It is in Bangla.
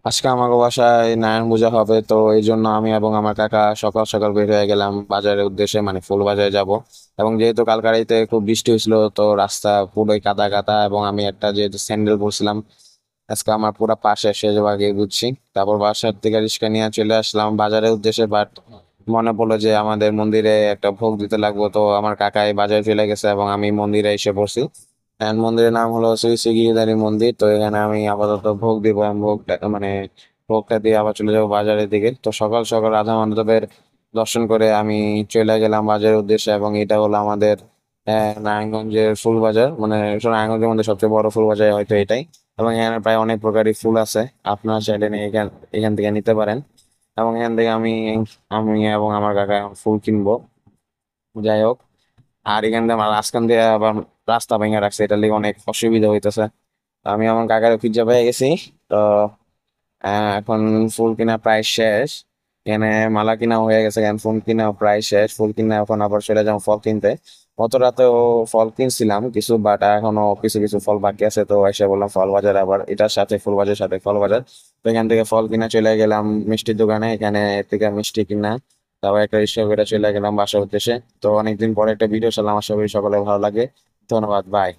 আজকে আমাকে বাসায় নারায়ণ পূজা হবে, তো এই জন্য আমি এবং আমার কাকা সকাল সকাল বের হয়ে গেলাম বাজারের উদ্দেশ্যে, মানে ফুল বাজারে যাব। এবং যেহেতু কালকে রাতে খুব বৃষ্টি হয়েছিল, তো রাস্তা পুরোই কাদা কাদা, এবং আমি একটা যেহেতু স্যান্ডেল পরছিলাম, আজকে আমার পুরো পাশে শেষ ভাগে বুঝছি। তারপর বাসার থেকে রিক্সা নিয়ে চলে আসলাম বাজারের উদ্দেশ্যে, বাট মনে পড়লো যে আমাদের মন্দিরে একটা ভোগ দিতে লাগবে, তো আমার কাকাই বাজারে চলে গেছে এবং আমি মন্দিরে এসে পড়ছি। And মন্দিরের নাম হলো শ্রী শ্রী গিরিধারী মন্দির। তো এখানে আমি আপাতত ভোগ দিব, এবং ভোগটা মানে ভোগটা দিয়ে আবার চলে যাবো বাজারের দিকে। তো সকাল সকাল রাধা মাধবের দর্শন করে আমি চলে গেলাম বাজারের উদ্দেশ্যে, এবং এটা হলো আমাদের নারায়ণগঞ্জের ফুল বাজার, মানে নারায়ণগঞ্জের মধ্যে সবচেয়ে বড় ফুল বাজার হয়তো এটাই। এবং এখানে প্রায় অনেক প্রকারই ফুল আছে, আপনারা চাইলে এখান এখান থেকে নিতে পারেন। এবং এখান থেকে আমি আমি এবং আমার কাকা এখন ফুল কিনবো। যাই হোক, আর এখান দিয়ে আমার রাস্তান দিয়ে আবার রাস্তা ভেঙে রাখছে, এটার লিগে অনেক অসুবিধা হইতেছে। তো আমি আমার কাকার পিজ্জা পেয়ে গেছি। তো এখন ফুল কিনা প্রায় শেষ। এখানে মালা কিনা হয়ে গেছে, এখন ফুল কিনা প্রায় শেষ। ফুল কিনা এখন আবার চলে যাবো ফল কিনতে। গত রাতেও ফল কিনছিলাম কিছু, বাট এখনো কিছু কিছু ফল বাকি আছে, তো এসে বললাম ফল বাজার আবার এটার সাথে ফুল বাজার সাথে ফল বাজার। তো এখান থেকে ফল কিনা চলে গেলাম মিষ্টির দোকানে, এখানে থেকে মিষ্টি কিনা তারপর একটা রিক্সা করে চলে গেলাম বাসার উদ্দেশ্যে। তো অনেকদিন পরে একটা ভিডিও চালাম, আশা করি সকলে ভালো লাগে। ধন্যবাদ, বাই।